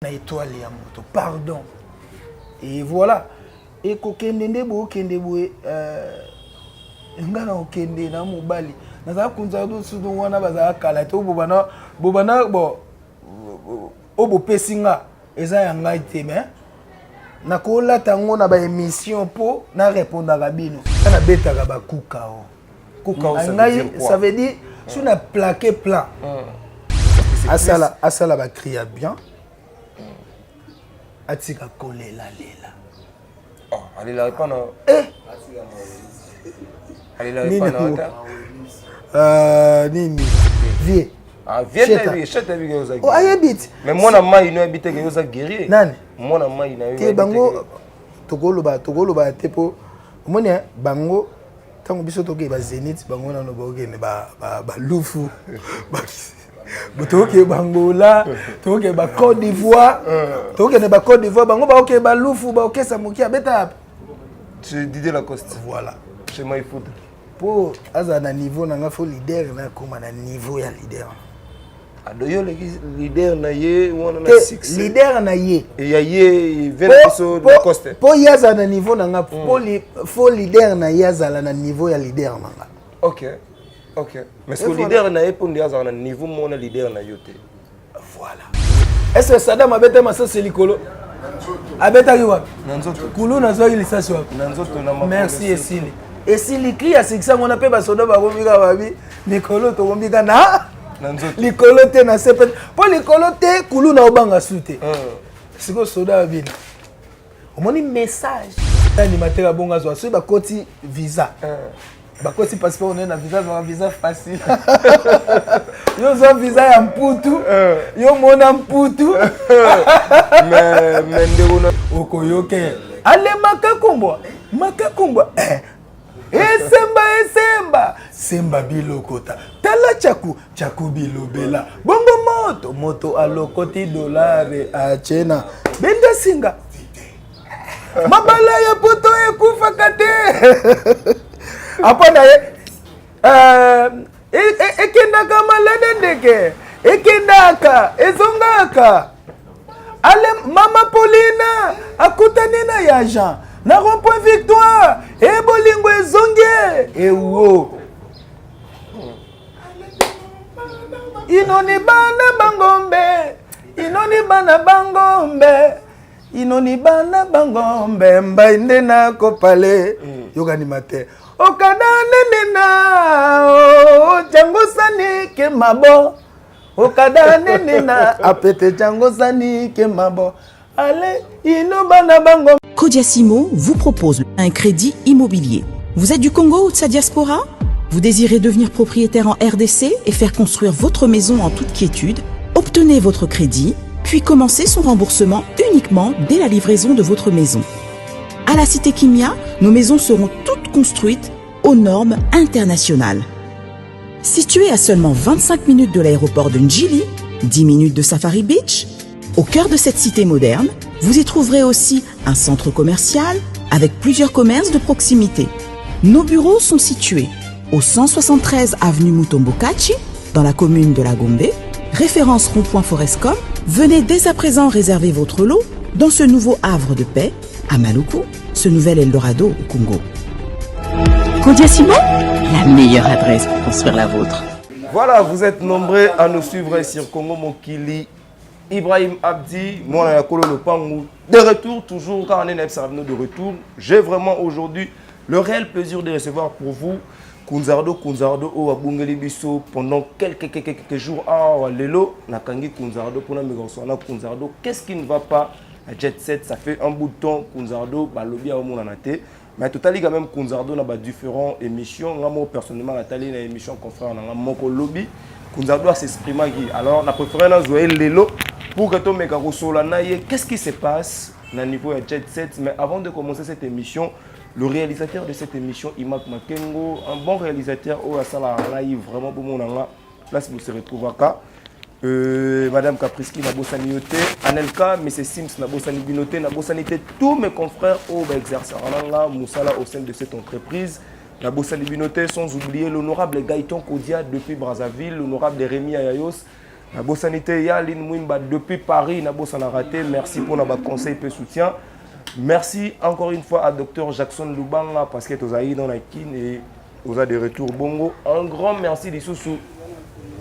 na étoile ya moto pardon et voilà et kokende ndebo kende boye ngana okende na mobali naza kunza do sudo wana baza kala to bobana bo obo pesinga eza ya ngai te mais na kola tango na ba émission po na répondre à bino na betaka ba kukao ça veut dire sur na plaqué plat asala ba cria bien atika kolela lela oh alela pas na alela pas na nini vie ah vie chete vie que oh ayebit mais moi na mai no habite que ça guerrier nani moi na mai na yo bango tokoloba te po omoni bango tango biso toke ba Zénith bango na no bokene ba lufu toke bangola toke ba Côte d'Ivoire toke ne ba Côte d'Ivoire bango ba oke ba lufu ba oke samukia beta c'est Didier Lacoste voilà chez moi il faut pour aza na niveau na nga fo leader na koma na niveau ya leader adoyo le leader na ye wana na 6 leader na ye et ya ye Veneso Lacoste po yaza na niveau na nga fo leader na yaza na niveau ya leader na nga OK mais ce leader na ye pour yaza na niveau mona leader na yote voilà est-ce que Saddam abeta masasi likolo abeta kiwa nanzoto kulu na zo ilisasi wapi nanzoto na merci esili esili cri asikisa ngona pe basoda bakombika babi likolo to kombika na nanzoto likolo te na sepe po likolo te kulu na obanga sute siko soda babina omoni message animateur bonga zo so ba koti visa ba koti passeport on na visa facile yo zo visa ya mputu yo mona mputu mais ndeko okoyoke ale makakumbwa semba bilokota tala chaku bilobela bongo moto alokoti dolare achena benda singa mabala ya poto ekufa kate apana ekendaka malade ndeke ekendaka ezongaka ale mama Paulina akutani na ya Jean na rond-point Victoire e bolingo ezonge ewo inoni bana bangombe mbainde na kopale yoga ni mate okada nene na jango sani ke mabo okada nene na apete jango sani ke mabo ale ino bana bangombe. Codiasimo vous propose un crédit immobilier. Vous êtes du Congo ou de sa diaspora? Vous désirez devenir propriétaire en RDC et faire construire votre maison en toute quiétude? Obtenez votre crédit, puis commencez son remboursement uniquement dès la livraison de votre maison. À la Cité Kimia, nos maisons seront toutes construites aux normes internationales. Située à seulement 25 minutes de l'aéroport de Njili, 10 minutes de Safari Beach, au cœur de cette cité moderne, vous y trouverez aussi un centre commercial avec plusieurs commerces de proximité. Nos bureaux sont situés au 173 avenue Mutombokachi, dans la commune de La Gombe, référence rond-point Forescom. Venez dès à présent réserver votre lot dans ce nouveau havre de paix à Maluku, ce nouvel Eldorado au Congo. Codiasimo, la meilleure adresse pour construire la vôtre. Voilà, vous êtes nombreux à nous suivre sur Congo Mokili. Ibrahim Abdi, moi la Kolo Lopangu, de retour, toujours quand on est de retour. J'ai vraiment aujourd'hui le réel plaisir de recevoir pour vous Kunzardo au Abungeli Bisso pendant quelques jours à Lelo, Nakangi Kunzardo pour la Kunzardo. Qu'est-ce qui ne va pas à Jet Set? Ça fait un bout de temps Kunzardo, Balobi à Omonanate. Mais tout à l'heure, quand même, Kunzardo a différentes émissions. Moi, personnellement, la émission confrère dans mon lobby. Kunzardo a s'exprimé. Alors, on a préféré jouer Lelo pour que tu me dises qu'est-ce qui se passe au niveau de Jet Set. Mais avant de commencer cette émission, le réalisateur de cette émission, Imak Makengo, un bon réalisateur, vraiment pour mon place vous se retrouve à Madame Kapriski, Nabosani Yote, Anelka, M. Sims, Nabosani Binote, Nabosani tous mes confrères au exercent Moussala au sein de cette entreprise. Nabosani Binote, sans oublier l'honorable Gaëtan Kodia depuis Brazzaville, l'honorable Rémi Ayayos, La Beau Sanité, Yaline Mouimba depuis Paris, na Beau Sana raté. Merci pour notre conseil et soutien. Merci encore une fois à Dr Jackson Lubanga parce que tu as dans la kin et vous avez des retours bongo. Un grand merci des sous-sous.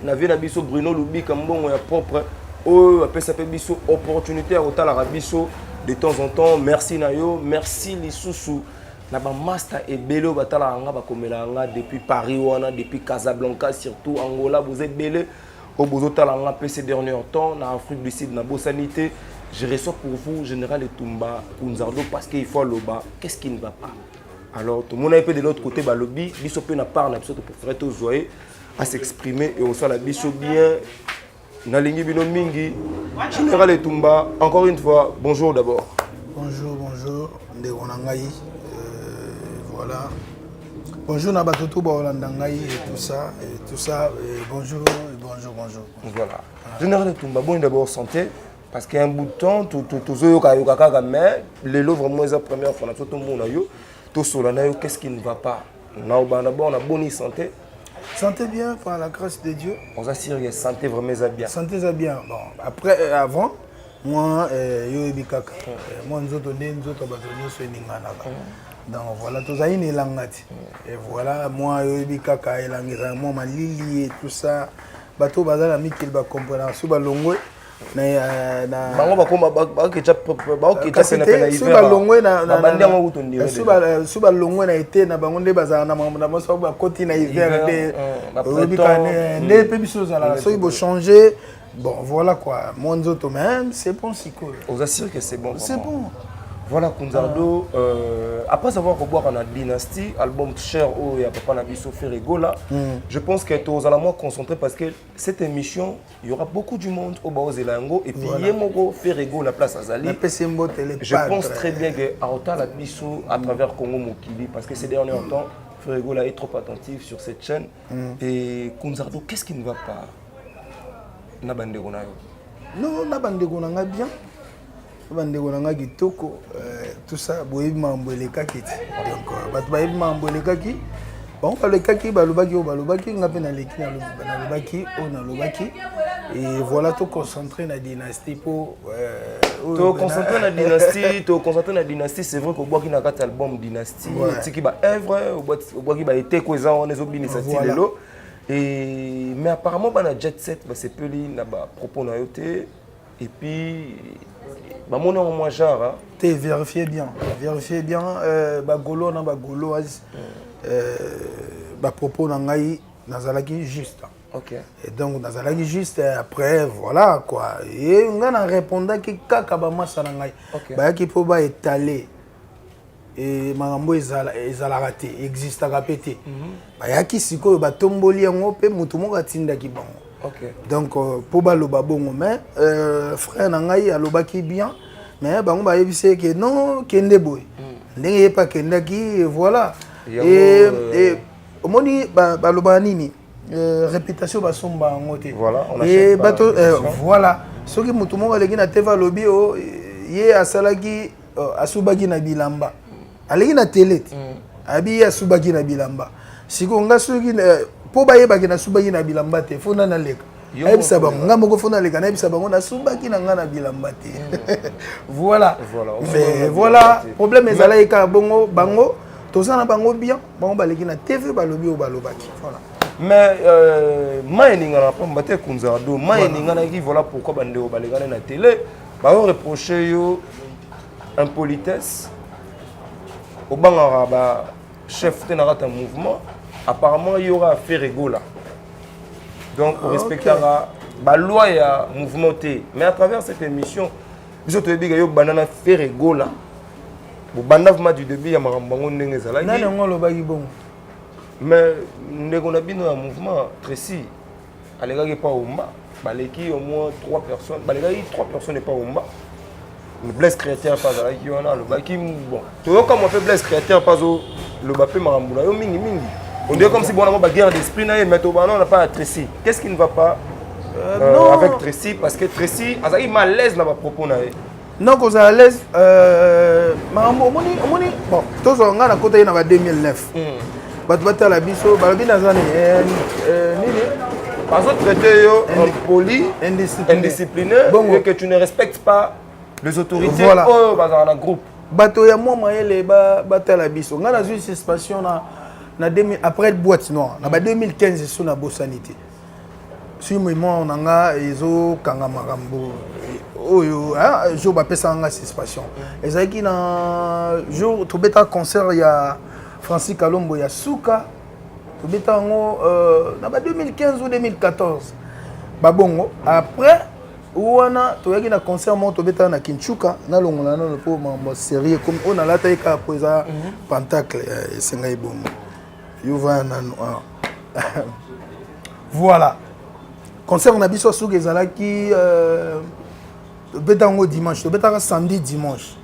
Nous avons biso Bruno Lubi comme bon propre. Oh, après ça fait biso opportunité à Otal Arabiso de temps en temps. Merci Nayo, merci les sous-sous. Nous avons master et bello batala anga bakomela depuis Paris wana depuis Casablanca surtout Angola vous êtes belé au bozotala anga ces derniers temps en Afrique du Sud na Beau Sanité. Je reçois pour vous Général Etumba Kunzardo parce qu'il faut le bas. Qu'est-ce qui ne va pas? Alors tout le monde est un peu de l'autre côté lobby, biso pe na part na biso pour faire tout zoé à s'exprimer et au sol la biso bien. Nalingi bino mingi. Général Etumba, encore une fois, bonjour d'abord. Bonjour, Ndegonangaï. Voilà. Bonjour Nabatoto Baolandangaï et tout ça. Bonjour. Voilà. Général Etumba, bon d'abord santé. Parce qu'il y a un bout de temps, tout le monde les lots vraiment la première fois, tout le monde qu'est-ce qui ne va pas? D'abord, on a bonne santé. Santé bien, par la grâce de Dieu. On assure que santé vraiment bien. Santé bien. Bon, après, avant, moi, yo ebikaka. Moi, nous autres, donc voilà, tout ça, il est langati. Et voilà, moi, yo ebikaka, moi, ma lili et tout ça. Bateau, bazala, mikil, ba comprendre. Suba longwe. Suba longwe na été na bango nde bazala na maso ba koti na hiver de pe biso zala so il faut changer. Bon voilà quoi, mon auto même c'est bon siko. On assure que c'est bon. C'est bon. Voilà Kunzardo, après avoir revoir en dynastie, album cher où il y a Papa Nabiso Ferrego là, je pense que tu vas moins concentrer parce que cette émission, il y aura beaucoup du monde au Bao Zelango et puis Yemoko Ferrego la place à Zali. Je pense très bien que Aota la Biso à travers Congo Mokili parce que ces derniers temps, Ferrego là est trop attentif sur cette chaîne. Et Kunzardo, qu'est-ce qui ne va pas? Nabandego Nayo. Non, Nabandego Nanga bien. Bandeko nanga kitoko tout ça boyebi mambo elekaki donc bato bayebi mambo elekaki bon balekaki balobaki ngape na leki na lobaki on a lobaki et voilà tout concentré na dynastie pour to concentrer na dynastie c'est vrai que boaki na kati album dynastie tiki ba œuvre boaki ba été koza on les obini ça lelo et mais apparemment bana jet set ba c'est peli na ba propos na yoté et puis bah mon nom moi genre tu vérifiez bien bah golo na bah golo bah propos na ngai nazalaki juste OK et donc nazalaki juste après voilà quoi et nga na répondant ki kaka ba masa na ngai bah ki po ba étaler et marambo ezala raté existe à répéter bah yaki siko ba tomboli yango pe mutu moko atindaki bango. Okay. Donc pour baloba bongo mais frère nangai alobaki bien mais bango ba yebise que non kende boy ndenge pas kendaki voilà et omoni baloba nini réputation ba somba ngote voilà on et bato voilà soki mutu moko aleki na teva lobi o ye asalaki asubaki na bilamba aleki na télé abi asubaki na bilamba siko nga soki po bayebaki na subaki na bilamba te fona na leka ayebisa bango nga moko fona leka na yebisa bango na subaki na nga na bilamba te voilà mais voilà problème ezalaki kaka bongo bango toza na bango bien bango baleki na TV balobi o balobaki voilà mais mayeninga na pamba te Kunzardo mayeninga na ki voilà pourquoi bandeo balekana na télé ba reprocher yo impolitesse au bangara ba chef te na rata mouvement. Apparemment, il y aura Ferrego là. Donc, on respectera la loi et le mouvement. Mais à travers cette émission, nous avons dit que banana Ferrego là. Bon, banana du début, il y a Marambango Nengezala. Mais nous avons bien un mouvement Tracy. Il n'y a pas au Omba. Il y a au moins 3 personnes. Il y a 3 personnes pas au Omba. Le blesse créateur pas là qui on a le baki bon. Tu vois comment on fait blesse créateur pas au le bapé Marambula yo mingi. On dirait comme si bon, on a guerre d'esprit, mais on n'a pas à Tracy. Qu'est-ce qui ne va pas avec Tracy? Parce que Tracy, elle est mal à l'aise dans ma propos. Non, quand elle est à l'aise, bon, tous on a côté en 2009. Battu la biso, balabi na zane, Parce que traiter impoli, indiscipliné, et que tu ne respectes pas les autorités voilà. Dans un groupe. Bato ya moi mayele batala biso. Nga na zui suspension na 2000 après boîte noire. Na 2015 sur na bosanité. Si moi on nga ezo kanga makambo. Oyo jour ba pesa nga suspension. Ezaki na jour to beta concert ya Francis Kalombo ya Suka. To beta ngo na 2015 ou 2014. Ba bongo après ouana toyaki na concert mo to beta na Kinchuka na longola na po ma série comme on a la taille ka poza pentacle senga ibongo. Yuva na voilà. Concert on a biso Suka ezalaki beta ngo dimanche, to beta samedi dimanche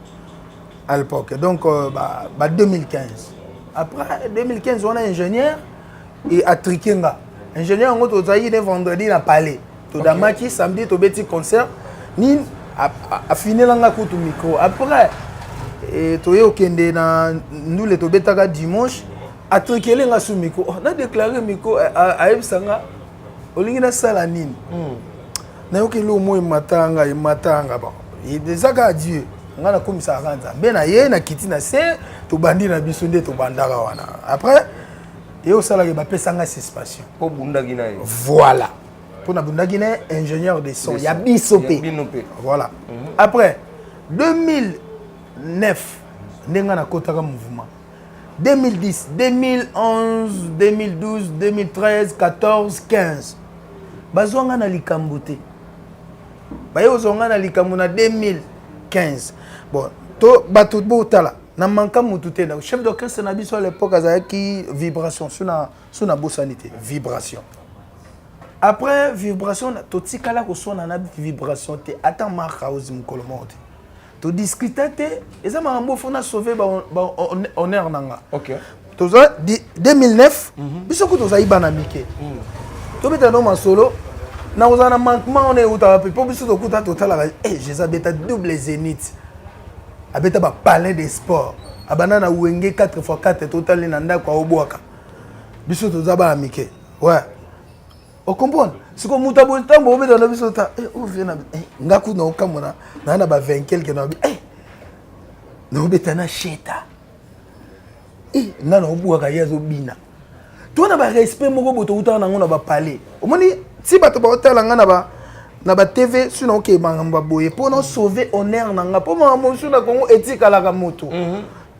à l'époque. Donc 2015. Après 2015 on a ingénieur et à Trikenga. Ingénieur ngo to zayi vendredi na palais. To damaki samedi to beti concert ni a fini langa kutu micro. Après to yo kende na ndule to betaka dimanche a Trikele nga sous micro. On a déclaré micro a ebsanga olingi na sala nini. Na yo ke lo mo matanga ba. Et déjà ka Dieu nga na komisa kanza. Ben na ye na kiti na se to bandi na biso nde to bandaka wana. Après et au salaire ba pesanga suspension. Po bunda gina. Voilà. Pour na bunda gina ingénieur de son. Ya bisopé. Voilà. Après 2009 ndenga na kotaka mouvement. 2010, 2011, 2012, 2013, 14, 15. Bazonga na likambote. Bayo zonga na likambo na 2015. Bon, to bato botala. Na manka mutute na chef d'orchestre na biso à l'époque azaki vibration sur na bosanité, vibration. Après vibration to tikala ko sona na vibration te ata ma house mukolo monte. To discuter te eza mambo fona sauver ba honneur nanga. OK. To 2009 biso ko to za ibana mike. To beta no ma solo na ozana manquement on est uta pe po biso to kuta total j'ai beta double zénith. Abeta ba palais des sports abana na wenge 4x4 total na ndako obwaka biso toza ba amike ouais o comprendre siko muta bo tambo obeta na biso ta o vient ngaku na okamona na ba 20 quelque na no beta na sheta na obwaka yazo bina to na ba respect moko boto uta na ngona ba palais omoni si bato ba hôtel ngana na ba TV suna oke mangamba boye pour nous sauver honneur nanga pour maman suna Congo éthique ala ka moto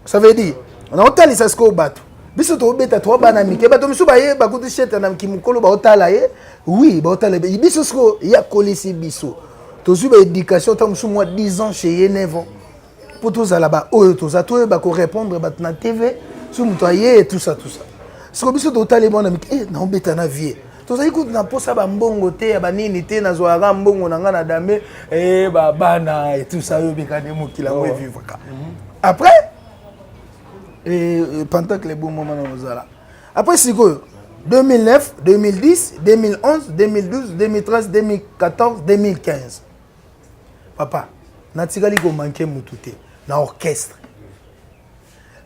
ça veut dire on a hôtel ça sko bato biso to beta to bana mike bato misu ba ye ba kutu cheta na kimukolo ba hôtel ye oui ba hôtel biso sko ya kolisi biso to zu ba éducation tam su moi 10 ans chez Yenevo pour tous là bas oh to za to ba ko répondre ba na TV su mutoye et tout ça sko biso to hôtel bon na mike na beta na vie. Toza ikutu na posa ba mbongo te ya banini te na zoara mbongo na nga na dame ba bana et tout ça yo bikane mokila ngo vivre ka. Après pentacle les bons moments na ozala. Après siko 2009, 2010, 2011, 2012, 2013, 2014, 2015. Papa, na tikali ko manke mutu te na orchestre.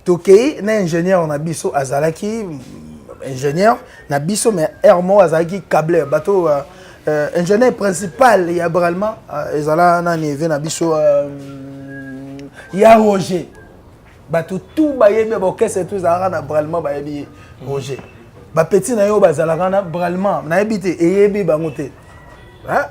Tokei na ingénieur na biso azalaki ingénieur na biso mais Hermo azaki câbleur bateau ingénieur principal ya bralma ezala na neve na biso ya Roger bateau tout bayebi ba orchestre tout zara na bralma bayebi Roger ba petit na yo bazala na bralma na yebite eyebi bango te hein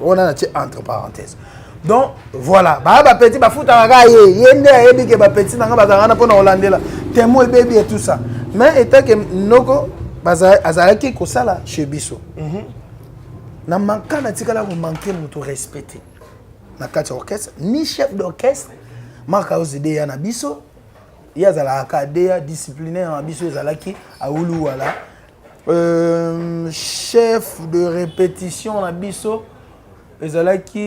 on a entre parenthèses. Donc voilà ba petit ba futa ga yende ayebi ke ba petit na nga bazala na pona holandela témoin baby et tout ça. Mais étant que noko azalaki ko sala chez biso. Na manka na tikala ko manquer muto respecter. Na kati orchestre ni chef d'orchestre marka ozide ya na biso. Ya zala akadea disciplinaire na biso ezalaki aulu wala. Chef de répétition na biso ezalaki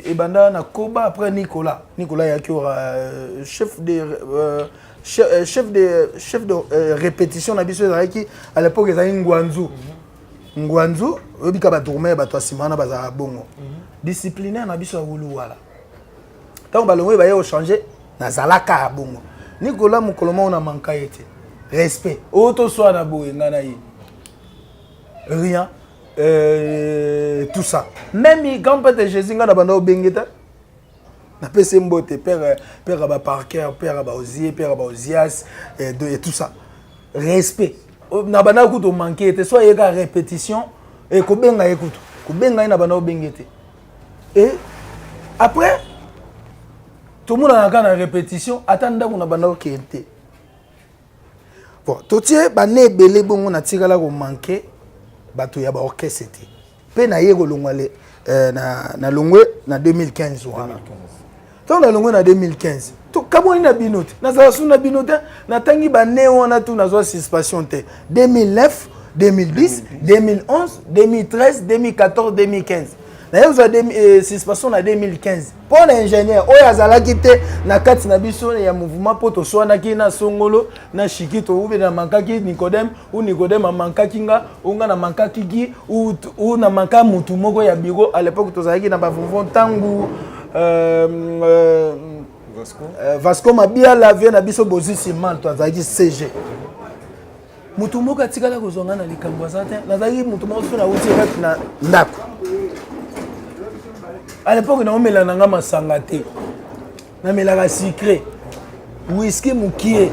ebanda na Koba après Nicolas yaki chef de répétition na biso ezalaki à l'époque ezalaki Ngwanzu obika ba tourner ba to simana baza bongo disciplinaire na biso wulu wala tant balongo ba yo changer na zalaka bongo Nicolas mukoloma ona manka yete respect auto soit na boye ngana yi rien. Tout ça. Même quand Père Jésus n'a pas de bengeta, na PC Mbote, Père Abba Parker, Père Abba Ozier, Père Abba Ozias, et tout ça. Respect. Na bana kuto manqué, soit il y a répétition, et ko benga écoute, ko benga na bana bengete. Et après, tout le monde a une répétition, attendant qu'on a bana kente. Bon, tout tie bané belé bon on a tiré là ko manqué. Bato ya ba orchestre était pe na yego longwale na longwe na 2015 wana donc na longwe na 2015 to kaboni na binote na za su na binote na tangi ba ne wana tu na zo suspension te 2009 2010 2011 2013 2014 2015 na yo za suspension na 2015 pour l'ingénieur oyo azalaki te na kati na biso ya mouvement poto swanaki na songolo na shikito ube na mankaki Nicodème ou Nicodème amankaki nga unga na mankaki ki ou na manka mutu moko ya bureau à l'époque tozalaki na bavonvon tangu Vasco Mabia la vie na biso bozisi man to azalaki CG mutu moko atikala kozonga na likambo azate nazalaki mutu moko so na uti na ndako. À l'époque, on a mis masanga te. On a mis la sucré. Whisky moukié.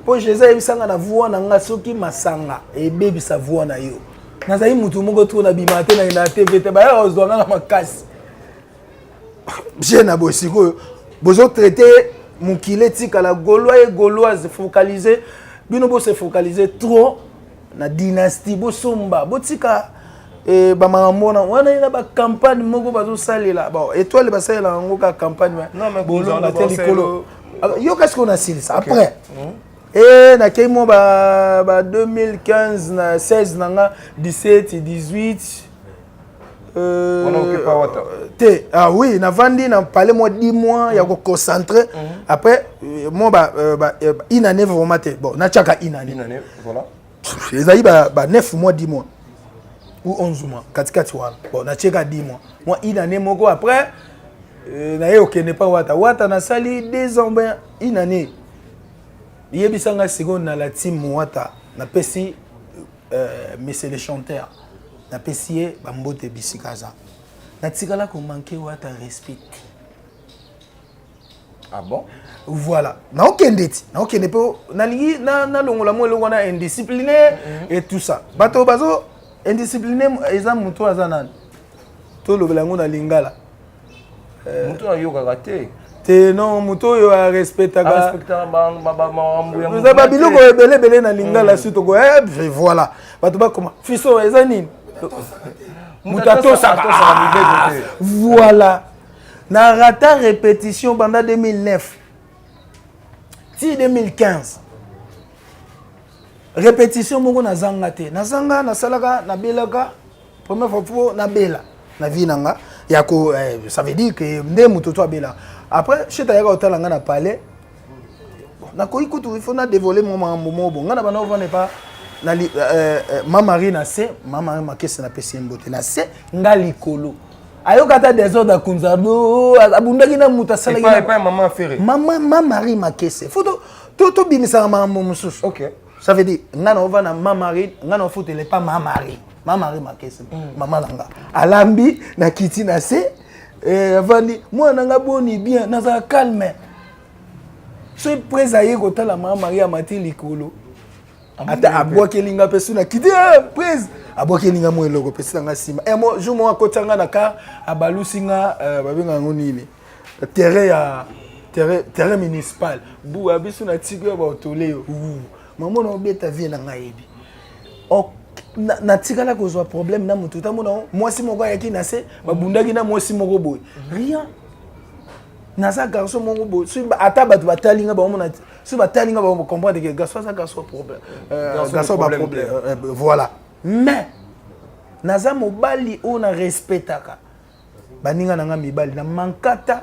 Pour Jésus, il sanga na voix na soki masanga et baby sa voix na yo. Nazayi mutu moko to na bimate na TV te ba yo zona na makasi. Bien na bosiko bozo traiter mukile tika la gaulois et gauloise focaliser bino bo se focaliser trop na dynastie bo somba botika et bamamona wana ina ba campagne moko bazo salela bon étoile ba salela ngoka campagne non mais bon on a télécolo yo qu'est-ce qu'on a signé ça après et na keimo ba 2015 na 16 nanga 17 18 on a occupé wata te ah oui na vandi na parler moi 10 mois ya ko concentrer après moi une année vraiment te bon na chaka une année voilà les aïe ba 9 mois 10 mois ou 11 mois, 4 mois. Bon, on a checké 10 mois. Moi, une année, moko après, on n'est pas Wata. Wata, on a sali 2 ans, une année. Il y a une seconde dans la team Wata. On a pessi, mais c'est les chanteurs. On a pessi, Bambote Bissikaza. On a tiré là qu'on manquait Wata respect. Ah bon? Voilà. Na aucun dette. Na aucun dette. Na longola mo longola indiscipliné et tout ça. Bato bazo indiscipliné eza mutu azanan to lobelango na lingala mutu ayoka kate te non mutu yo respectaka vous avez biloko ebele na lingala surtout ko voilà bato ba comment fiso eza nini mutato saka voilà na rata répétition pendant 2009 ti 2015 répétition moko na zanga te na zanga na salaka na belaka première fois na bela na vinanga yako ça veut dire que ndé mutoto abela après cheta yaka otalanga na palais na ko ikutu il faut na dévoiler mon mambo bon ngana bana vendre pas na mama Marie na se mama Marie makese na pesi mbote na se ngali kolo ayoka ta désordre kunzado abundaki na muta salaki pas maman Ferré mama Marie makese photo to bimisa mambo mususu. OK. Ça veut dire, ngana ova na mamari, ngana foute le pas mamari. Mamari makese. Mama nanga. Alambi na kiti na se vandi moi nanga boni bien na za calme. So presaye ko tala mamari amati likolo. Ata aboke linga pesu na kiti prise. Aboke linga mo eloko pesu nga sima. Et moi jour moi kotanga na ka abalusinga babenga ngonini. Terrain municipal. Bu abisu na tigwe ba otoleo. Maman na obeta vie na ngayebi na tikala kozwa problème na mutu tamona moi si moko yaki na se babundaki na moi si moko boy rien na sa garçon moko boy si ata batu batalinga ba mona si batalinga ba comprendre que garçon ça garçon problème garçon ba problème voilà mais naza mobali on a respectaka baninga na nga mibali na mankata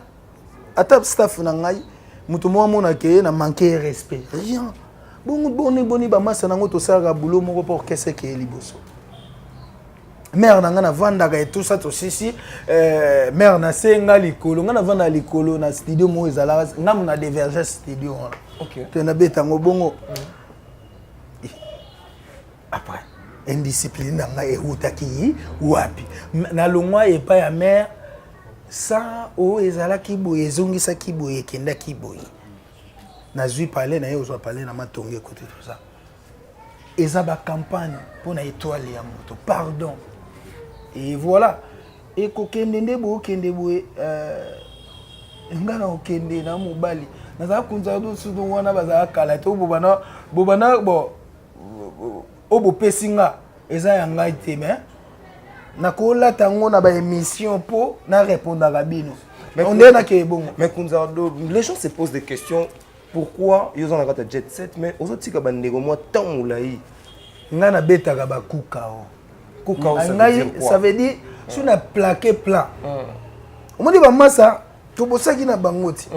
ata staff na ngai mutu mo mona ke na manquer respect rien. Boni ba masa nango to sala boulot moko pour qu'est-ce que liboso mère nanga na vanda ka et tout ça to sisi mère na senga likolo nga na vanda likolo na studio mo ezala ngam na divergence studio OK te na beta ngo bongo après indiscipline nanga eutaki wapi na longwa et pas ya mère ça o ezala kiboye ezongisa kiboye kenda kiboye nazui parler na ye ozwa parler na matonge côté tout ça eza ba campagne pour na étoile ya moto pardon et voilà et kokende ndebo kende boye ngana okende na mobali naza kunza do sudo wana baza kala to bobana bo obo pesinga eza ya ngai te mais na kola tango na ba émission po na répondre à bino on est na ke bon mais kunza do les gens se posent des questions pourquoi ils ont la carte jet set mais aux autres tika bandego moi tant moulai ngana betaka ba kukao ça veut dire si on a plaqué plat on dit ba massa tobosaki na bangoti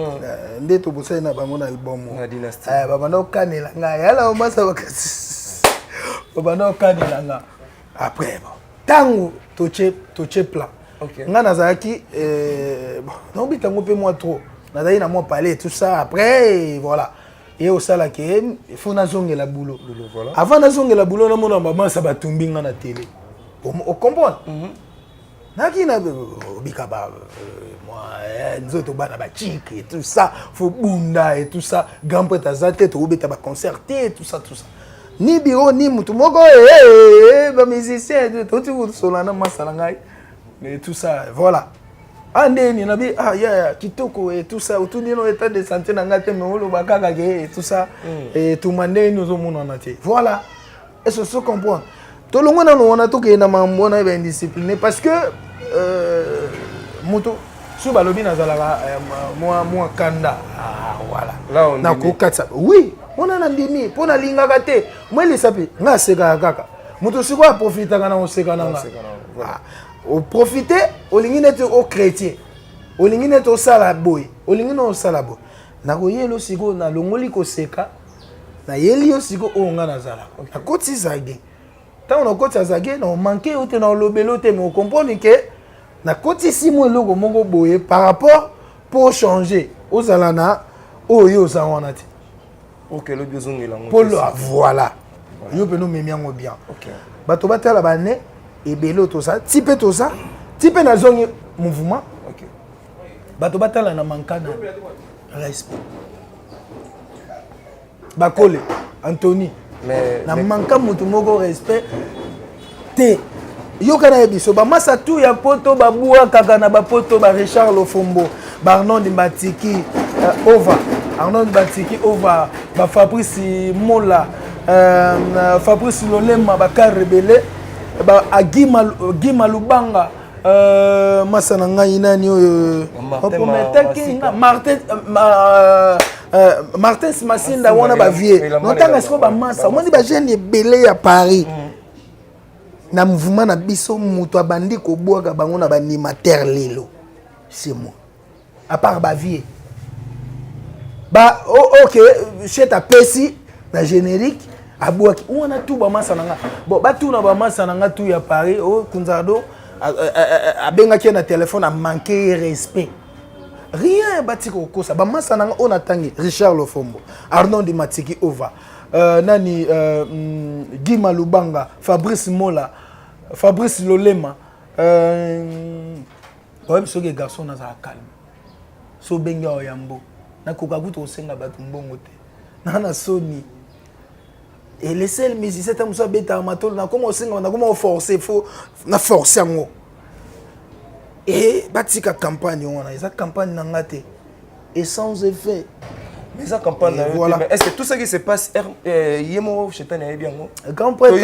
nde tobosaki na bango na album na dynastie baba no kanela nga yala massa bakasi baba no kanela nga après bon tango toche plat nga nazalaki non bitango pe moi trop nazali na moi parler tout ça après voilà et au sala ke il faut na zongela boulot voilà avant na zongela boulot na mona mama sa batumbi nga na télé on comprend naki na bikaba moi nzoto bana ba chic et tout ça faut bunda et tout ça grand prêtre azate to beta ba concerter et tout ça ni bureau ni mutu moko ba musicien tout tout solana masala ngai et tout ça voilà ande ni nabi ya kitoko et tout ça autour dino état de santé na ngate me holo bakaka ke et tout ça et tout mandé nous omona na te voilà et ce comprendre to longo na on a to ke na mambo na ba indiscipliné parce que moto sous balobi na zalaka moi kanda voilà là on na ko katsa oui on a ndimi pona lingaka te moi les sapi nga seka kaka moto siko a profiter kana on seka na nga o profiter o lingine te o chrétien o lingine te o sala boy o lingine o sala boy na ko yelo siko na longoli ko seka na yeli o siko o nga na zala na koti zage tant on koti zage na manquer o te na lobelo te mais on comprend que na koti simo eloko moko boye par rapport pour changer aux alana oyo za wana te OK le besoin est là polo voilà yo pe no memiango bien OK bato batala bane ebelo to ça type na zongi mouvement OK bato batala na mankana respect bakole Anthony mais na manka mutu moko respect te yo kana biso ba masa tout ya poto ba bua kaka na ba poto ba Richard Lofombo ba Arnaud Batiki over Arnaud Batiki over ba Fabrice Mola Fabrice Lolema ba Karebele ba Agima Lubanga masana ngai nani oyo Martin Masinda wana ba vie notanga siko ba masa omoni ba jeune ebele ya Paris na mouvement na biso muto abandi ko boaka bango na ba animateur lelo c'est moi à part ba vie ba OK chez ta pesi na générique abouaki on a tout ba masa nanga bon ba tout na ba masa nanga tout ya Paris o kunzado abengaki na téléphone a manqué respect rien batiko kosa ba masa nanga on atangi Richard Lofombo Arnaud Matiki over nani Guy Malubanga Fabrice Mola Fabrice Lolema ouais ce garçon na za calme so benga oyambo na kokabuto osenga batu mbongo te na soni et les seuls musiciens tam so beta matolo na comment osenga na comment forcer faut na forcer ngo et batika campagne on a esa campagne na ngate et sans effet mais ça campagne voilà. Mais est-ce que tout ce qui se passe yemo chetane ya bien grand prêtre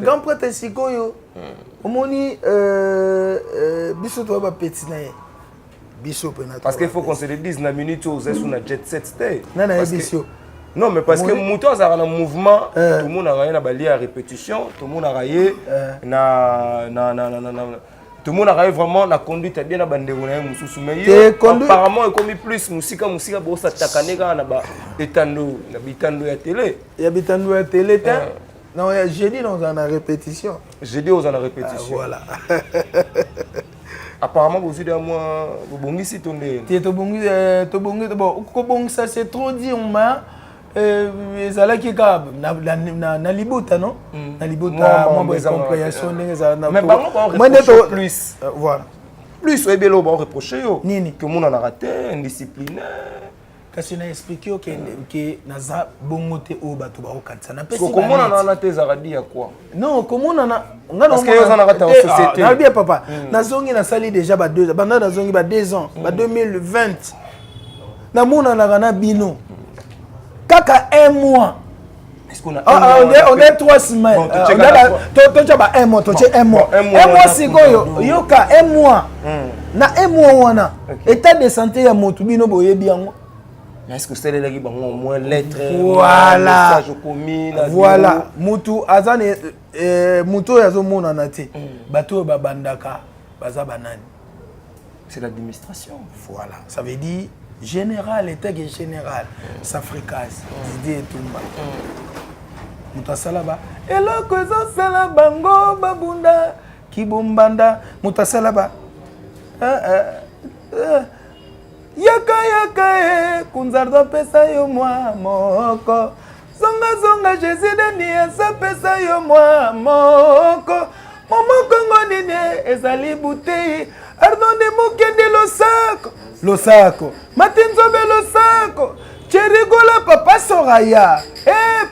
grand prêtre sikoyo omoni biso to ba petit na ye biso pe na parce qu'il faut qu'on se le dise na minute où vous êtes sur la jet set stay na biso non mais parce que mouton ça a un mouvement tout le monde a rien à balayer à répétition tout le monde a rayé tout le monde a vraiment la conduite bien à bandero na mususu mais apparemment il comme plus musika bossa takaneka na ba etando na bitando ya télé non jeudi dans en répétition jeudi aux en répétition voilà apparemment vous dites à moi vous bongisi tonde to bongi bon ko bongisa c'est trop dire mais ezalaki ka na libota non na libota moi bonne compréhension ndenge ezala na mais bango ba reprocher plus voilà plus ebelo ba reprocher yo nini que mon a raté indiscipliné kasi na expliquer yo que naza bongo te o bato ba okanisa na pesi comment on a tes aradi ya quoi non comment on a ngana parce que yo za na rata société na bien papa nazongi na sali déjà ba 2 banda nazongi ba 2 ans ba 2020 na mona na bino kaka un mois. Est-ce qu'on a on est 3 semaines. On a un mois, un mois. Un mois c'est quoi yo ka un mois. Na un mois wana. État de santé ya motu bino boye bien. Mais est-ce que c'est les gens au moins lettre voilà. Message commis voilà. Mutu azane mutu yazo mona na te. Bato ba bandaka baza banani. C'est l'administration. Voilà. Ça veut dire général était général s'africase Didier Tumba mutasala ba eloko ezosala bango babunda kibumbanda mutasala ba yaka kunzardo pesa yo mwa moko zonga Jésus deni asa pesa yo mwa moko momoko ngonini ezali butei Arnondi mukende losako matinzobe losako cherigola papa soraya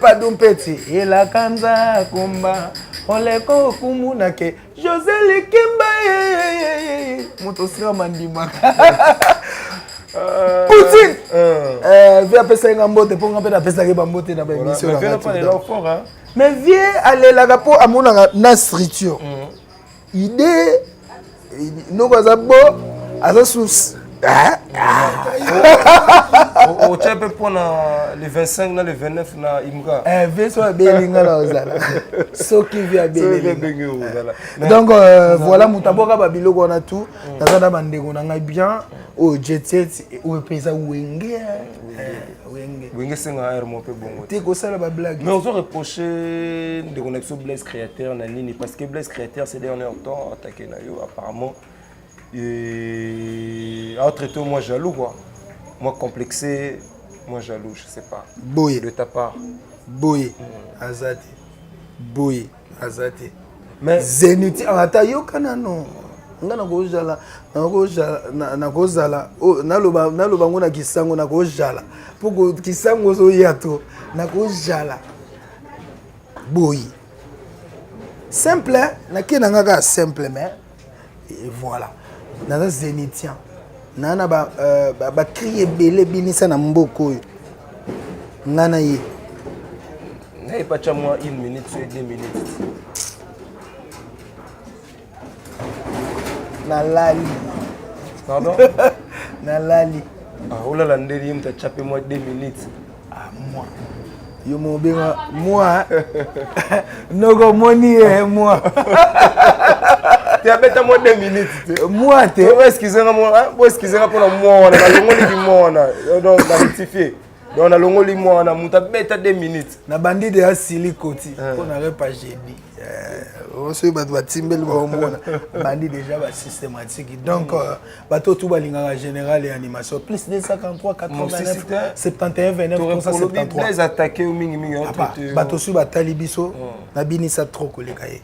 padumpeti elakanza kumba oleko kumuna ke José Likimba mutosira mandima Poutine via pesa ngambote ponga pena pesa ke bambote na ba émission là mais viens aller la po amona na structure idée noko azabo azasus au tchèpe pour le 25 na le 29 na imga veso belinga na ozala soki via belinga donc voilà mutaboka ba biloko na tout nazana bandeko na ngai bien au jet set au pesa wenge senga air mo pe bongo te ko sala ba blague mais on se reprocher de connexion Blaise Créateur na nini parce que Blaise Créateur c'est dernier temps attaqué na yo apparemment et à traiter moi jaloux quoi moi complexé moi jaloux je sais pas boye de ta part boye azate mais zeniti ata yo kana no ngana kozala naloba ngo na kisango na kozala poko kisango zo yato na kozala boye simple na kina ngaka simple mais et voilà na zenitien nana ba crier belé binisa na mboko oyo ngana ye na pas cha moi 1 minute sur 2 minutes na lali pardon na lali oula la ndeli mta chape moi 2 minutes moi yo mo benga moi noko moni moi tu as bêta moi 2 minutes moi te excusez-moi moi excusez-moi pour moi na longoli ki moi na donc na rectifier donc na longoli moi na muta bêta 2 minutes na bandide ya silikoti pour na repas jeudi oso ba timbel ba mona bandi déjà ba systématique donc bato tout balinga général et animation plus 253 89 71 29 373 les attaquer au mingi bato su ba talibiso na binisa trop koleka ye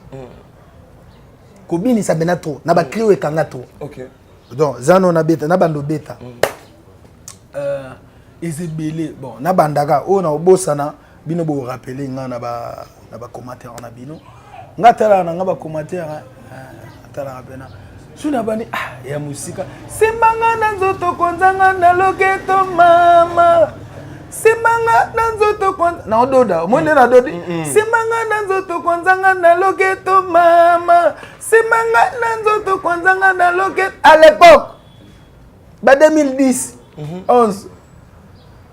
ko binisa bena trop na ba clio ekanga trop OK donc zano na beta na bando beta ezebele bon na bandaka o na obosana bino bo rappeler nga na ba commentaire na bino ngatala na nga ba commentaire atala bena suna bani ya musika simbanga na nzoto konzanga na loketo mama simbanga na nzoto konzanga na ododa mwende na dodi simbanga na nzoto konzanga na loketo mama simbanga na nzoto konzanga na loketo à l'époque ba 2010 11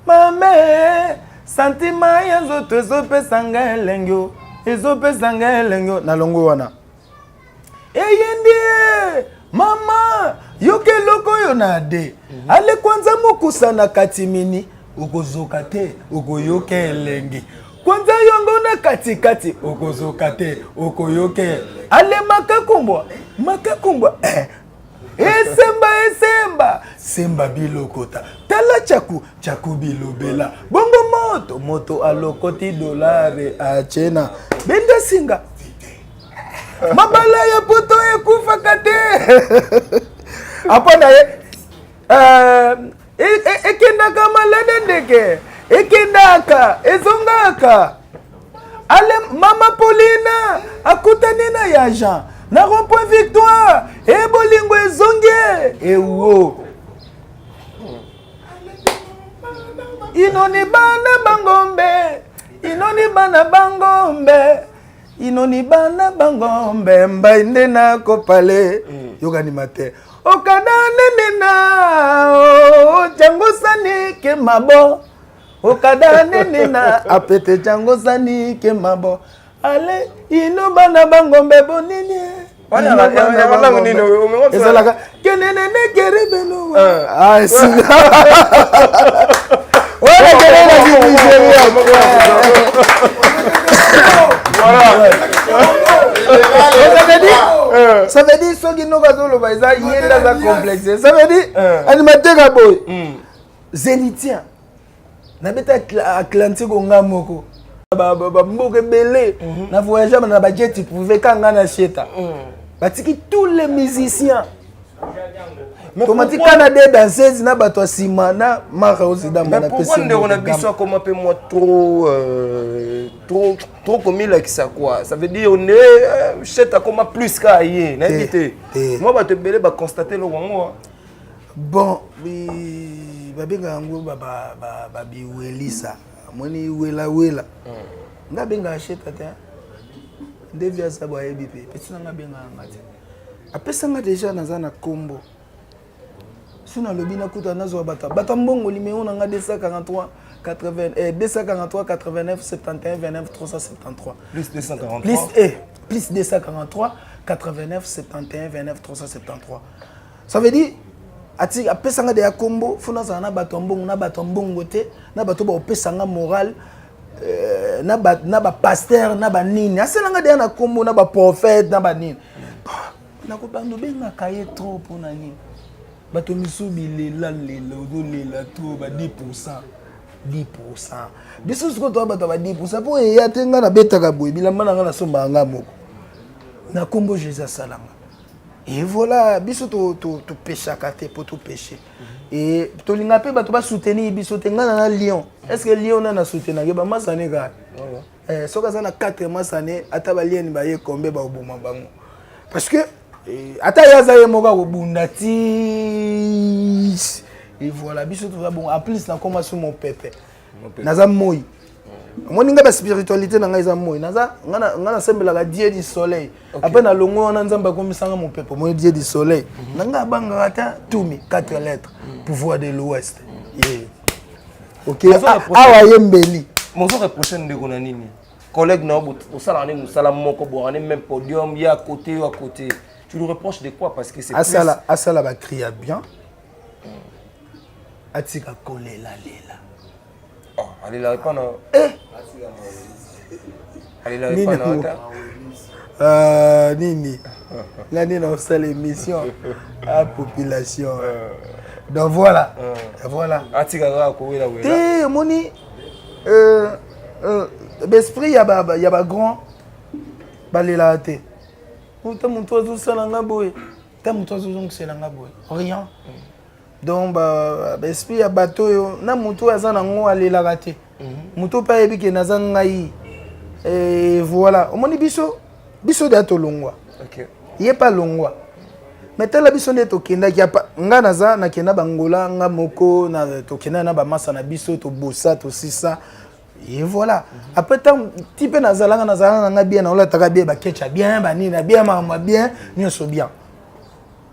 mame sentiment ya nzoto ezopesa nga elengyo na longo wana eyendie mama yoke loko yo na de ale kwanza mokusa na katimini okozoka te okoyoka elenge kwanza yongo na katikati okozoka te okoyoke ale makakumbwa esemba semba bilokota tala chaku bilobela bongo moto alokoti dolare achena benda singa mabala ya poto ekufaka te apana ekendaka malade ndeke ekendaka ezongaka ale mama Paulina akutani na ya Jean na rond-point Victoire ebolingo ezonge ewo inoni bana bangombe inoni bana bangombe inoni bana bangombe mbainde na kopale yokani mate okada nenena o jango sani ke mabo okada nenena apete jango sani ke mabo ale ino bana bangombe bonini ezalaka kenenene kerebeno si ça veut dire ceux qui n'ont pas le baïsa, il y a des complexes. Ça veut dire animateur à boy. Zénitien. N'habite Atlantique au Ngamoko. Mboke belé. Na voyagé na ba jet privé kanga na cheta. Batiki tous les musiciens. Automatique Canada danseuse na bato simana mara osida mana pesi. Mais pourquoi on a besoin comme un peu moi trop comme il qui ça quoi. Ça veut dire on est cheta comme plus qu'ailleurs, n'habite. Moi ba te belé ba constater le wango. Bon, babenga ngo ba biwelisa. Moni wela. Nga benga cheta te. Devia sa ba ebipe. Petit nga benga ngati. Apesanga déjà na kombo. Sina lobina kuta nazo bata mbongo numéro nanga 243 80 243 89 71 29 373 plus 243 plus 243 89 71 29 373. Ça veut dire ati apesanga de kombo funa za na bato mbongo te na bato ba opesanga moral na ba pasteur na ba nini aselanga de na kombo na ba prophète na ba nini na ko bando benga kaye trop pona nini bato misubi lela to ba 10% biso siko to bato ba 10% po ya tenga na betaka boy bilamba na ngana somba nga moko na kombo Jésus salanga et voilà biso to péchaka te pour tout pécher et to linga pe bato ba soutenir biso tenga na Lyon est-ce que Lyon na soutenir ba masane ga soka za na 4 masane ata ba Lyon ba ye kombe ba obuma bango parce que ata yaza ye moka kobundati et voilà biso tout va bon en plus na comment sur mon pépé naza moi moni nga ba spiritualité na nga eza moi naza ngana sembela ka Dieu du soleil après na longo na nzamba komisanga mon pépé moi Dieu du soleil nga banga ata tumi 4 lettres pouvoir de l'ouest OK awa yembeli mon jour prochain de kona nini collègue na au salane musala moko boane même podium ya à côté. Tu lui reproches de quoi? Parce que c'est Asala va crier bien. Atika collé la lela. Oh, allez la répondre. Allez la répondre. Nini. Là, nous avons fait l'émission à la population. Donc voilà. Voilà. Atika va courir la lela. Té, moni. L'esprit, il y a ba grand. Balela té. Tant mon toit tout seul en gaboé, tant mon toit tout seul en gaboé, rien. Donc esprit à bateau, na mon toit à zanango aller la rater. Mon toit pas épique na zangaï. Et voilà. Au moins biso de tolongwa. Ok. Il est pas longwa. Mais tel la biso de tokenda qui a pas. Nga naza na kena bangola nga moko na tokenda na ba masa na biso to bossa to sisa. Et voilà. Après tant type nazalanga na bien na ola taka bien ba ketcha bien ba ni na bien ma bien nyonso bien.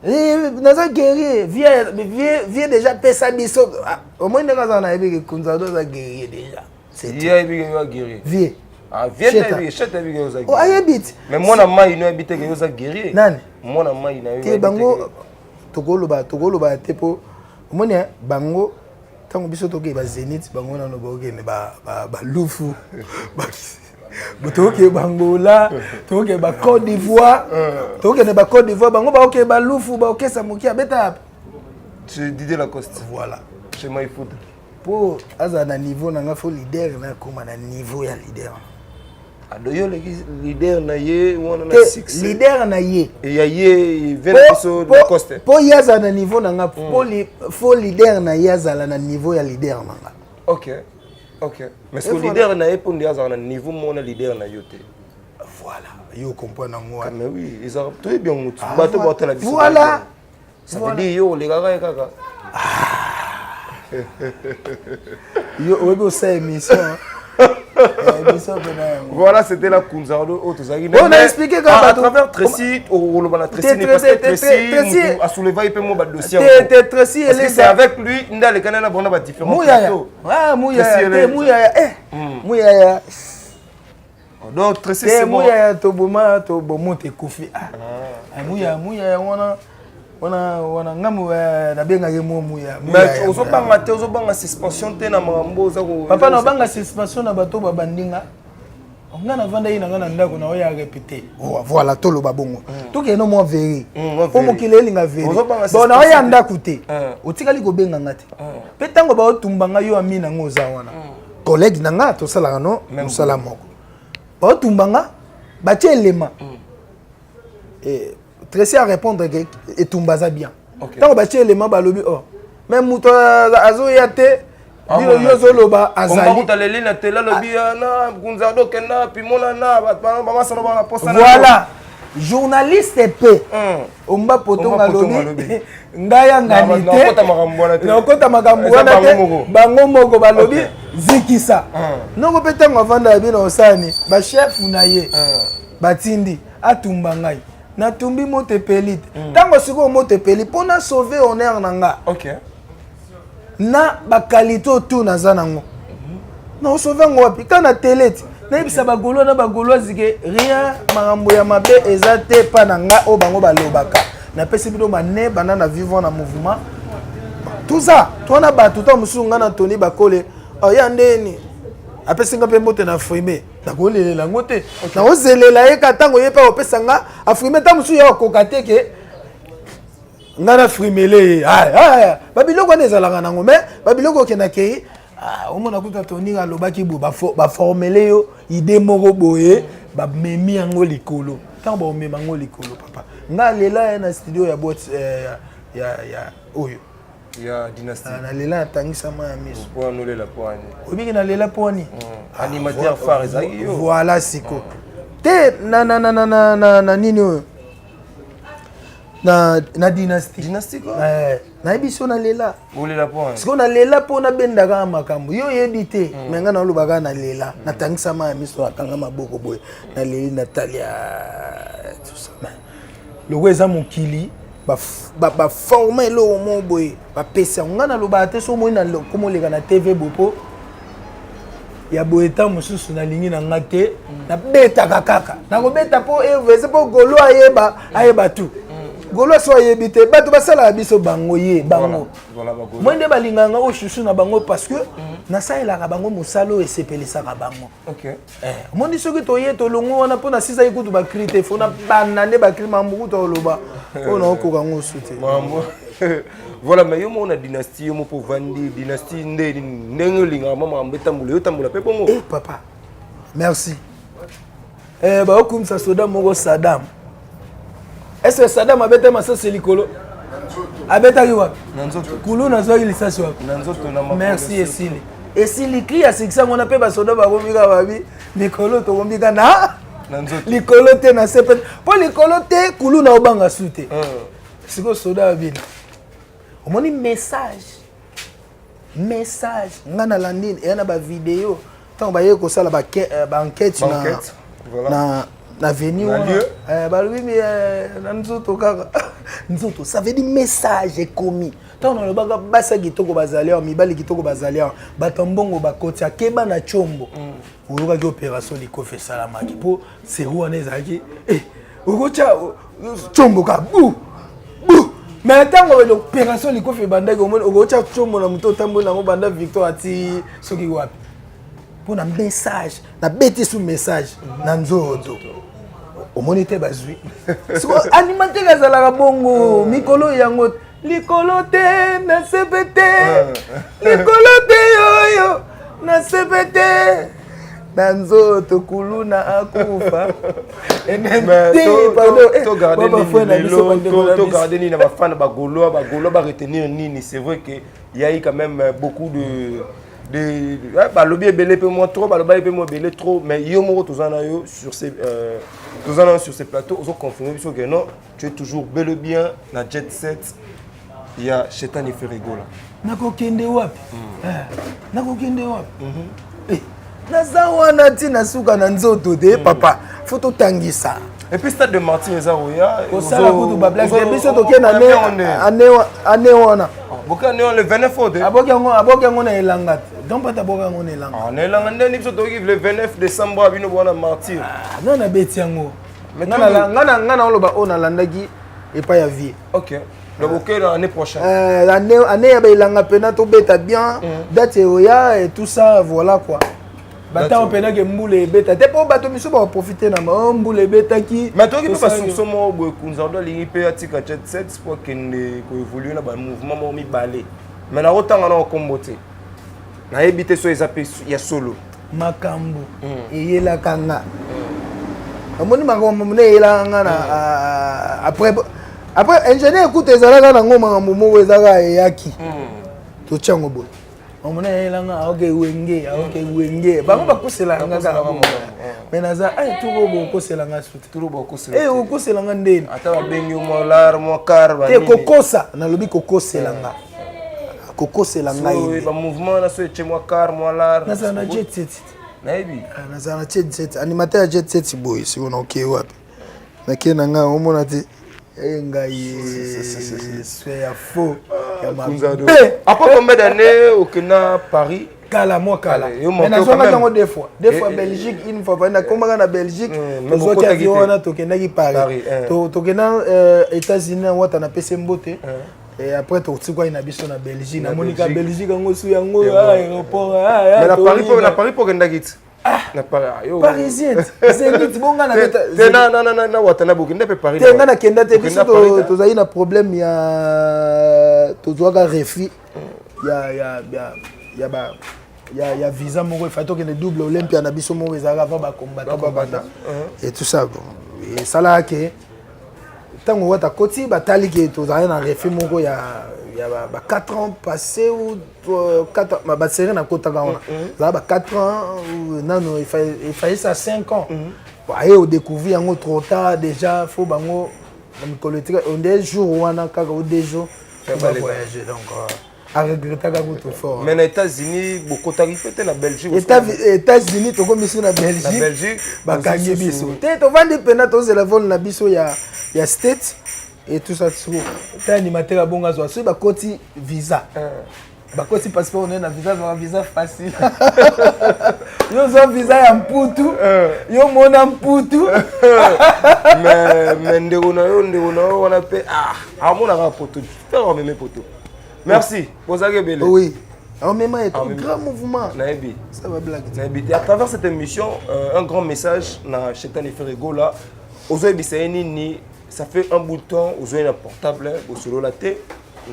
Et naza guerrier vieux déjà pesa biso au moins ndaka na yebi ke kunzado za guerrier déjà. C'est yebi ke guerrier. Vieux. Ah vieux yebi cheta yebi ke za guerrier. Oh ayebit. Mais moi na mai no habite ke za guerrier. Nani? Moi na mai na yebi. Te bango tokolo ba te po. Au moins bango tant biso toke ba Zénith bango na no bokene ba lufu toke bangola toke ba Côte d'Ivoire toke ne ba Côte d'Ivoire bango ba oke ba lufu ba okesa moki abeta c'est Didier Lacoste voilà chez My Food pour azana niveau nanga fo leader na koma na niveau ya leader. Adoyo le leader na ye wana na succès. Leader na ye. Et ya ye vena biso de coste. Po yaza na niveau nanga fo leader na yaza na niveau ya leader nanga. OK. OK. Mais ce leader na ye pour yaza na niveau mon leader na yote. Voilà, yo comprendre moi. Mais oui, ils ont très bien mutu. Bato bato la biso. Voilà. Ça veut dire yo les gars kaka. Yo obo sa émission. Voilà, c'était la Kunzardo. On a expliqué comment à travers Tracy, on a Tracy n'est pas Tracy à soulever un peu dossier. Tracy, c'est avec lui, on a les canaux on a différents plateaux. Ah, Mouya. Donc Tracy c'est bon. Mouya to boma to bomo te kofi. Ah, Mouya wana ngamu na benga ye Mouya. Mais ozobanga suspension te na mambo za ko. Papa na banga suspension na bato babandinga. On a vendu na ndako na oya répéter. Oh voilà tolo babongo. To ke no mo veri. Po mo kileli nga veri. Bon na oya ndako te. Otikali ko benga ngate. Pe tango ba otumbanga yo amina ngoza wana. Collègue nanga to sala no musala moko. Ba otumbanga ba tielema. Tracy à répondre que et tumbaza bien. Tant que bâti élément balobi oh même muto azo yate bilo yozo loba azali. On va aller na tela lobi na Kunzardo kena puis mona na ba sala ba posta. Voilà. Journaliste pe. Omba potonga lobi. Ngaya nganite. Na kota makambo wana te. Bango moko balobi zikisa. Noko petango vanda bino osani ba chef na ye. Batindi atumba ngai. Na tumbi mote pelite. Tango siko mote pelite pona sauver honneur nanga. OK. Na ba qualité tout na zanango. Na sauver ngo wapi kana telete. Na ibisa ba golo na ba golo zike rien marambo ya mabe ezate pa nanga o bango balobaka. Na pesi bido mané banana vivant na mouvement. Tout ça, toi na ba tout musunga na Tony Bakole. Oh ya ndeni. Apesi nga pe mbote na frimer. Na kolelela ngote. Na ozelela ye katango ye pa opesa nga afrimer ta musu ya kokate ke nga na frimele. Ah babiloko ne zalanga nango mais babiloko kena ke omona kuta Tony alobaki bo ba formele yo idée moko boye ba memi yango likolo. Tango ba mema ngo likolo papa. Nga lela na studio ya bot ya oyo. Ya dynastie. Na lela tangisa ma miso. Pour annuler la poigne. Obi na lela poani. Animateur phare ezaki yo. Voilà siko. Te na nini oyo. Na dynastie. Dynastie quoi? Na ebiso na lela. Olela poani. Siko na lela po na bendaka makambo. Yo yebite. Menga na lobaka na lela. Na tangisa ma miso akanga maboko boye. Na leli Natalia tout ça. Logo eza mokili. Ba former lo mo boy ba pesa ngana lo ba te so mo na komo leka na TV bopo ya boeta mususu na lingi na ngate na beta kaka na ko beta po evese po golo ayeba tu golo so ayebite bato basala biso bango ye bango mwende balinganga o chouchou na bango parce que na saela ka bango musalo et sepelisa ka bango. OK. Mondi soki toye to longo wana pona sisa ikutu ba krite fona banane ba krima mbuku to loba ona okoka ngo sute. Mambo. Voilà mais yo mona dynastie yo mo po vandi dynastie ndenge linga mama mbetambula yo tambula pe bongo. Papa. Merci. Ba okumsa soda moko Saddam. Est-ce que Saddam abeta masasi likolo? Abeta kiwa? Nanzoto. Kulu nazo ilisasi wapi? Nanzoto na mapo. Merci Esili. Esili cria sikisa ngona pe ba soda ba komika babi likolo to komika na Nanzoto. Likolo te na sepe. Po likolo te kulu na obanga sute. Siko soda abina. Omoni message. Ngana landine et na ba vidéo. Tant ba ye ko sala ba enquête na venue balobi nzoto kaka nzoto ça veut dire message est commis tant on le baga basa kitoko bazali mi bali kitoko bazali bato mbongo bakoti akeba na chombo oyoka ki opération likofe salamaki po seru wana ezalaki okocha chombo ka bu mais tango l'opération likofe bandaki omoni okocha chombo na moto otambola nango banda Victor ati soki wapi pour un message na bêtise sous message na nzoto o monite bazui so animateur azala bongo mikolo yango Likolote na sepete. Likolote yoyo na sepete. Danzo tokuluna akufa. To garder ni na ba fan ba golo ba retenir nini. C'est vrai que il y a eu quand même beaucoup de balobi belé peu moins trop balobi peu moins belé trop mais yo moko tozana yo sur ces plateaux ils ont confirmé que non tu es toujours bel et bien na jet set il y a Chetani Ferego là nakokende wapi nakokende wapi naza wana tina suka na nzoto de papa faut totangisa. Et puis stade de Martin Ezaroya kosala kutu ba blague de biso tokena ane wana boka ne le 29 août aboki yango na elanga donc pas aboki yango na elanga na elanga ndeni biso toki le 29 décembre bino bona martyr non na beti yango ngana oloba o na landaki epa ya vie. OK donc OK l'année prochaine année ya ba elanga pena to beta bien date oya et tout ça voilà quoi. Bata pena ke mbule beta te po bato miso ba profiter na mbule beta ki mais toi qui peut pas soupçon mo boy kunzando lingi pe atika jet set pour kende ko évoluer na ba mouvement mo mi balé mais na otanga na kombote na ebité so ezape ya solo makambo eyela kanga amoni makambo mone eyela nga na après ingénieur écoute ezalaka na ngoma mo ezaka yaki to chango boy omona elanga aoke wenge bango bakosela nga kala mais naza ay tuko bokosela nga suti tuko bokosela okosela nga ndeni ata babengi mo lar mo car ba te kokosa na lobi kokosela nga ba mouvement na so eche mo car mo lar naza na jet set naibi naza na jet set animateur ya jet set boy si on ok wapi nakena nga omona te ngai c'est ya faux ya Kunzado après combien d'années au Kenya Paris kala moi kala mais na zonga tango deux fois Belgique une fois na komanga na Belgique tozo ki avion na tokenda ki Paris tokenda États-Unis wata na PC Mbote et après tu quoi ina biso na Belgique na monika Belgique ngo su yango aéroport mais na Paris pour kenda kit na Paris parisien c'est vite bonga na na watana bokenda pe Paris tenga na kenda te biso tozali na problème ya tozoaka refi ya visa moko fa to que le double olympia na biso moko ezaka avant ba combattre et tout ça bon et ça là que tango wata koti batali que tozali na refi moko ya 4 ans passés ou 4 ans ba série na kota gaona ça ba 4 ans non il fallait ça 5 ans et au découvrir yango trop tard déjà faut bango on des jours wana kaka ou des jours on va voyager donc à regretter kaka tout fort mais aux États-Unis beaucoup tarifé na Belgique États-Unis to comme ici na Belgique ba kangi biso te to vandi pena to zela vol na biso ya States et tout ça tout ta animateur bonga zo so ba koti visa ba koti passeport on na visa facile yo zo visa ya mputu yo mona mputu mais ndeko na yo on a fait amona ka poto faire même poto merci bozake belé oui en même est un grand mouvement naibi ça va blague naibi à travers cette émission un grand message na Chetani Ferego là ozo bisaini ni ça fait un bout de temps ozo na portable au solo la té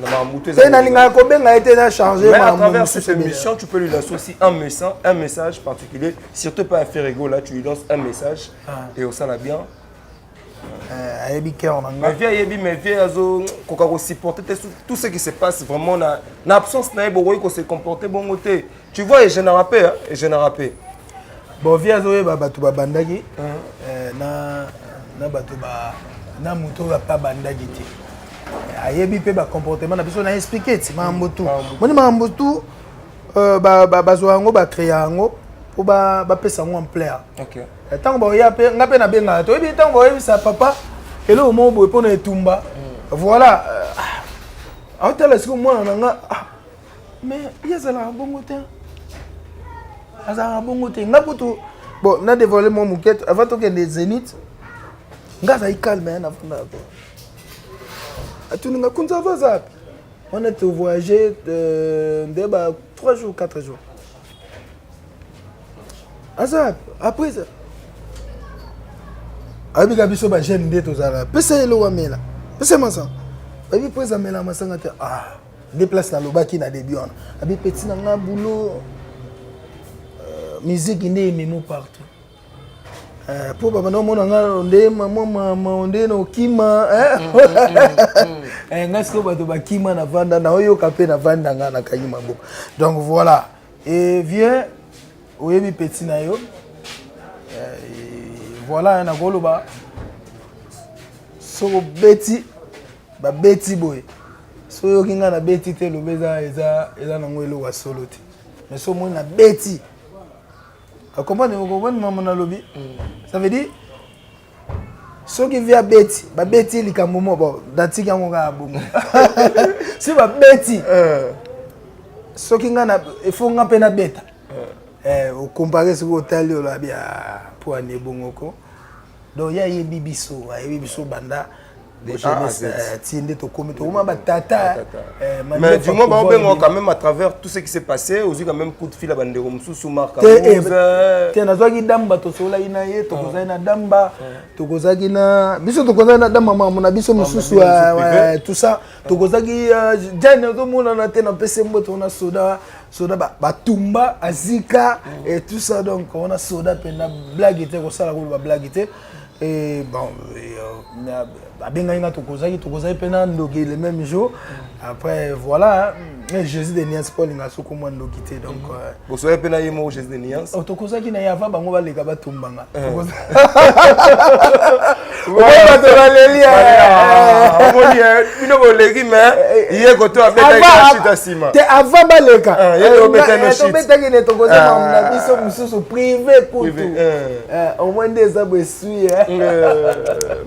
na mamuto na linga ko benga été na charger mais à travers cette émission tu peux lui lancer aussi un message particulier surtout pas à Ferego là tu lui lances un message et au ça la bien ayebi cœur nanga mais vieux azo koka ko supporter tout ce qui se passe vraiment na absence na ebo ko se comporter bon côté tu vois et je n'ai rappé bon vieux azo ba batu ba bandaki na batu ba na muto ba bandaki te ayebi pe ba comportement na biso na expliquer ti mambo tout moni mambo tout ba zo yango ba créer yango po ba pesa ngo en plaire OK tant que ya pe nga pe na benga to ebi tant que sa papa elo mo boy pona etumba voilà hôtel est-ce que moi nga mais yazala bongo te azala bongo te nga putu bon na dévoiler mon mouquette avant to que des zénith nga za calme na funda ko atuni nga kunza vaza on est voyager de 3 jours 4 jours azap après ça abika biso ba jeune nde tozala pesa elo wamela pesa masa babi po ezamela masanga te déplace na lobaki na début wana abi petit na nga boulot musique nde ememo partout po baba naomona nga nde mama onde na okima nga siko bato bakima na vanda na oyoka mpe na vanda nga na kanyi maboko donc voilà et viens oyebi petit na yo voilà nakoloba soko beti babeti boye so yoki nga na beti te loba eza nango eloko ya solo te mais so omoni na beti akomprendre maman na lobi ça veut dire soki via beti babeti likambo mo bon datiki yango kaka bongo si babeti soki nga na ifo nga mpe na beta okompare soki otali olobi po ane bongoko donc ya yebi biso banda tiende tokomi tokoma batata mais du moins baobenga quand même à travers tout ce qui s'est passé ozwi quand même coup de fil à bandeko mosusu marka te nazwaki damba tosolaki na ye tokozali na damba tokozaki na biso tokozali na damba mamo na biso mosusu tout ça tokozaki jane ozomonana te na pese mboto na soda batumba azika et tout ça donc on a soda pena blague te kosala koloba blague te et bon abenga inga tokozaki pena ndoki le même jour après voilà Jésus de Nias Paul inga soko mwa ndoki te donc bosoya pena yemo Jésus de Nias tokozaki na yava bango baleka batumbanga Oba to balelia omoni bino boleki mais iye koto abeta ikashita sima te avant baleka yeto beta no shit tobetaki ne tokozaka na biso mususu privé kutu au moins des abesui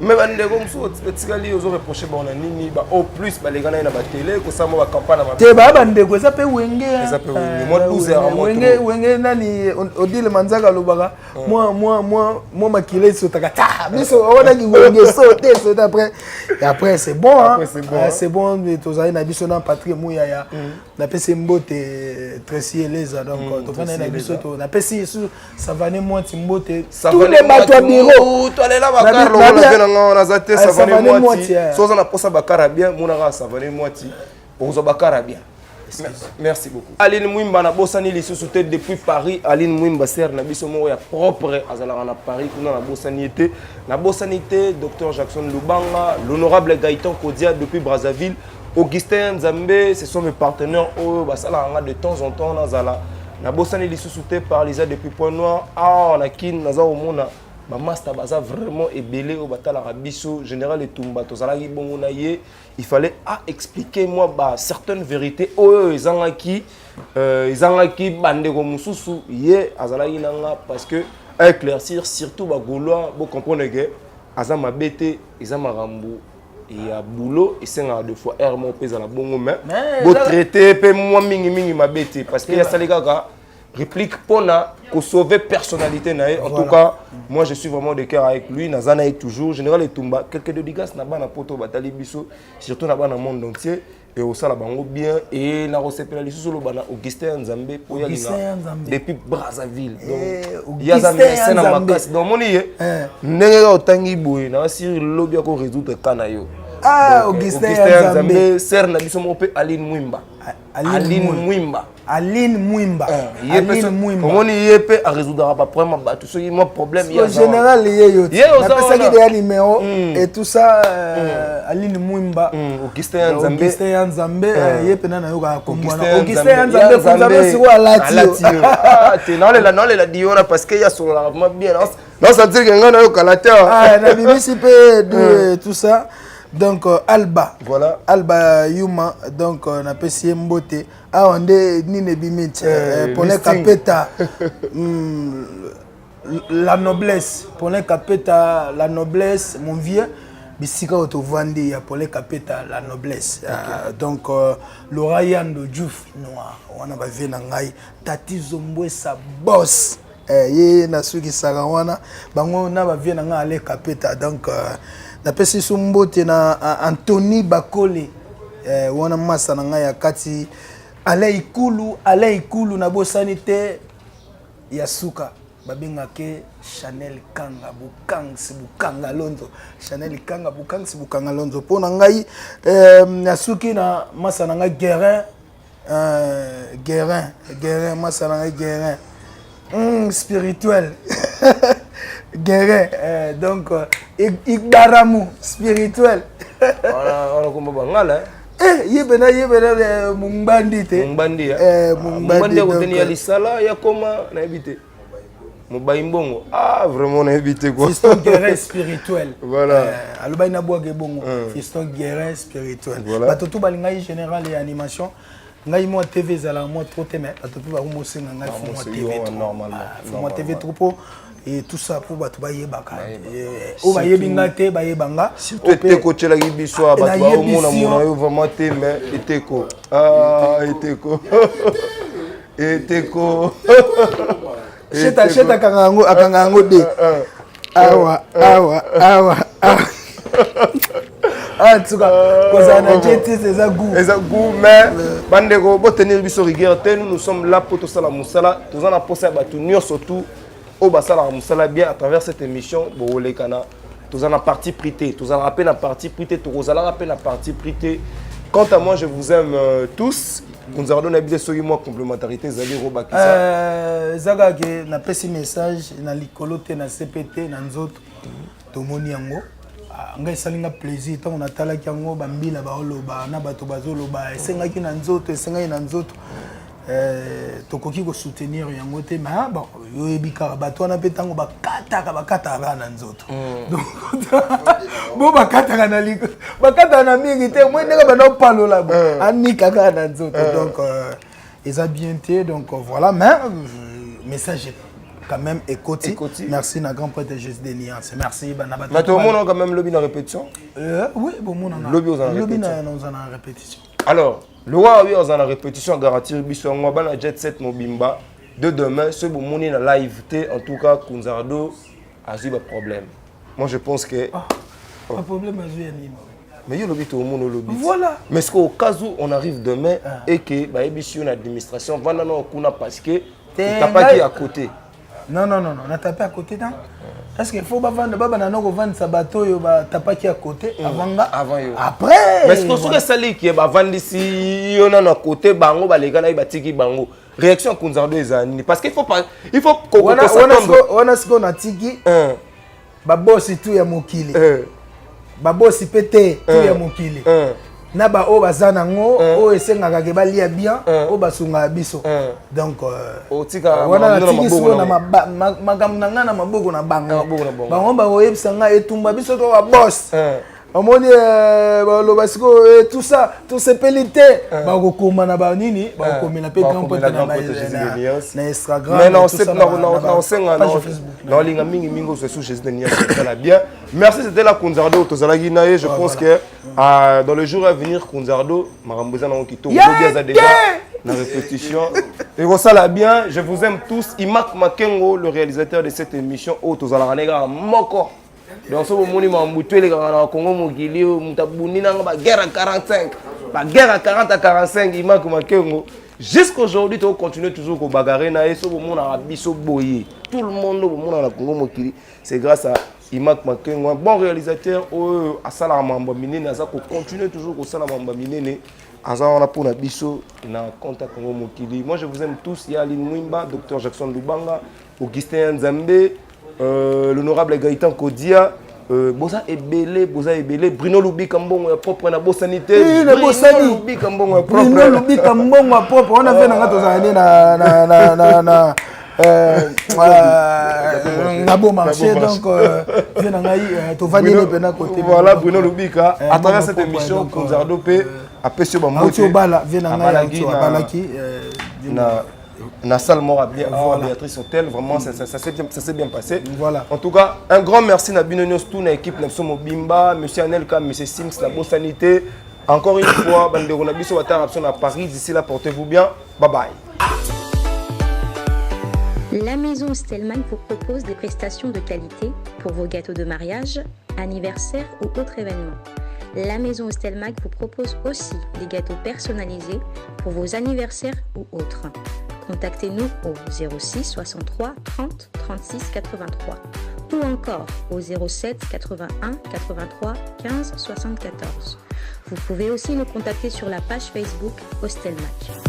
mais bandeko mususu etikali ozo reprocher bona nini ba au plus balekana na ba télé ko sama ba campagne ba te ba bandeko eza pe wenge moi 12 heures wenge nani odile manzaka lobaka moi makile sotaka ta biso ona ki wenge sauter après c'est bon hein c'est bon tozali na biso na patrie muya ya na pese mbote Tracy Eleza donc to fana na biso to na pese su savane mwati mbote tous les bateaux bureau to alela bakarlo na zate savane mwati soza na posa bakara bien munaka savane mwati ozo bakara bien. Merci beaucoup. Aline Mwimba na bosani lisusu te depuis Paris. Aline Mwimba ser na biso mo ya propre azala na Paris kuna na bosanité. Na bosanité Dr Jackson Lubanga, l'honorable Gaëtan Kodia depuis Brazzaville, Augustin Nzambe, ce sont mes partenaires au basala de temps en temps nazala. Na bosani lisusu te par Lisa depuis Point Noir. Na kin naza omona ba master baza vraiment ebelé au batala rabiso général Etumba tozala ki bongo na ye. Il fallait expliquer moi certaines vérités ezangaki bandeko mususu ye azalaki nanga parce que éclaircir surtout ba gaulois bo comprendre que azama bete ezama rambo et à boulot et c'est deux fois r mo pesa la bongo mais bo traiter pe moi mingi ma bete parce que ya salikaka réplique pona ko sauver personnalité nae en tout cas moi je suis vraiment de cœur avec lui nazana est toujours général Etumba quelques dédicaces na bana poto batali biso surtout na bana monde entier et au sala bango bien et na recepela lisusu lo bana Augustin Nzambe po ya depuis Brazzaville donc il y a ça na makasi donc moni ye ndenge otangi boye na siri lobby ko résoudre kana yo Augustin Nzambe ser na biso mo pe Aline Mwimba Aline Mwimba. Comment il peut résoudre pas problème bah tout ce qui moi problème il y a général il y a ça qui des numéros et tout ça Aline Mwimba Augustin Nzambe il peut na yoka komwana Augustin Nzambe kunzabe siko alatio te non la diona parce qu'il y a sur la bien non ça dire que ngana yoka latia na bibisi pe de tout ça. Donc Alba, voilà. Alba Yuma, donc on appelle si Mbote. Ah on est Nine Bimit, pour les capeta, la noblesse, pour les capeta, la noblesse, mon vieux. Bisika auto vandi pour les capeta, la noblesse. Donc Laura Yando Diouf noir, on a vu nangai, Tati Zombwe sa boss. Ye na suki sarawana, bango na ba vie nanga ale capeta donc. Na pesi sumbote na Anthony Bakole wana masa na ngai ya kati ale ikulu na bosanité ya suka babengake Chanel Kanga Bukanga Lonzo Chanel Kanga Bukanga Lonzo pona ngai nasuki na masa na ngai Guérin masa na ngai Guérin spirituel Guérin donc Igbaramu spirituel on a comme bangala yebena mumbandi te mumbandi mumbandi ko teni alisala ya koma na ebite Mbongo. Ah, vraiment, on a évité quoi. Fiston guerrier spirituel. Voilà. Aloba ina boa gebongo. Fiston guerrier spirituel. Voilà. Batoto balinga général et animation. Ngai mo TV zala mo trop témé. Batoto ba mo senga ngai fo mo TV. Normalement. Fo mo TV trop et tout ça pour bato ba yebaka. O ba yebinga te ba yebanga. Surtout était coaché la biso bato ba o mona mona yo vraiment te mais était ko. Ah, était ko. Était ko. Sheta kangango de awa ah tuka kozana jeti c'est goût mais bandeko bo tenir biso rigueur te nous sommes là pour tout ça la musala tous en a posé batu nyo surtout au basala musala bien à travers cette émission bo lekana tous en a parti prité tous en rappel la partie prité tout rozala rappel la partie prité. Quant à moi je vous aime tous. Nous avons donné des moi complémentarité zali robakisa zaga ke na pesi message na likolo te na CPT na nzoto to moni yango ngai salinga plaisir tant on atala ki yango ba mbila ba oloba na bato bazoloba esengaki na nzoto esengai na nzoto tokoki ko soutenir yango te ma bon yo ebika bato na petango bakata na nzoto donc bo bakata na liko bakata na mingi te moi ndeka bana palola bo anika na nzoto donc ils bien été donc voilà mais message quand même écoutez merci na grand prêtre Jésus des Nuances merci bana bato. Mais tout le monde a quand même lobby dans répétition. Oui bon mon lobby aux en répétition. Alors le roi oui aux en répétition garantir biso ngwa bana jet set mobimba de demain ce bon moni na live té en tout cas Kunzardo a eu un problème. Moi je pense que un problème a eu anime. Mais il lobby tout le monde au lobby. Voilà. Mais ce qu'au cas où on arrive demain et que ba émission d'administration va non kuna parce que t'as pas qui à côté. Non, on a tapé à côté là. Est-ce qu'il faut vendre baba na noko vendre sa bateau yo ba tapaki à côté avant yo. Après. Mais ce qu'on que ça qui ba vendre ici yo na côté bango ba lega na batiki bango. Réaction Kunzardo ezani parce qu'il faut on a ce qu'on a tiki. Ba boss tout ya mokili. Ba boss pété tout ya mokili. Na ba o bazana ngo o esengaka ke balia bien o basunga biso donc otika wana tiki so na makambo na ngana maboko na bango bango ba oyebisa nga etumba biso to ba boss omoni ba lo basiko tout ça tout ces pelité ba ko koma na ba nini ba ko komela pe grand pote na Instagram mais non c'est non senga non linga mingi so sous Jésus de Nias ça bien merci c'était la Kunzardo tozalaki nae je pense que dans le jour à venir Kunzardo maramboza na okito déjà la répétition et ça là bien je vous aime tous Imak Makengo le réalisateur de cette émission au tozalaka moko donc ce monument mutuel au Congo mokili mutabuni na ba guerre à 45 ba guerre à 40 à 45 Imak Makengo jusqu'à aujourd'hui tu continues toujours au bagarrer na eso monde na biso boye tout le monde au monde na Congo mokili c'est grâce à Imak Makengo un bon réalisateur au asala mamba minene aza ko continuer toujours au sala mamba minene aza on a pour na biso na contact Congo mokili. Moi je vous aime tous, il y a Aline Mwimba, Dr Jackson Lubanga, Augustin Nzambe, l'honorable Gaëtan Kodia, Boza Ebele, Bruno Lubi Kambongo propre na Bosanité. Bruno Lubi Kambongo propre. On a fait na ngato za na bon marché donc voilà Bruno Lubika à travers cette émission Kunzardo P apprécié na salle mort bien Béatrice Hôtel vraiment ça s'est bien passé. Voilà. En tout cas un grand merci na Binonios tout na équipe na Mobimba monsieur Anelka monsieur Sims la Bosanité encore une fois bandeko na biso bata raption à Paris d'ici là portez-vous bien bye bye. La maison Stelman vous propose des prestations de qualité pour vos gâteaux de mariage, anniversaire ou autres événements. La maison Stelman vous propose aussi des gâteaux personnalisés pour vos anniversaires ou autres. contactez-nous au 06 63 30 36 83 ou encore au 07 81 83 15 74. Vous pouvez aussi nous contacter sur la page Facebook Hostel Match.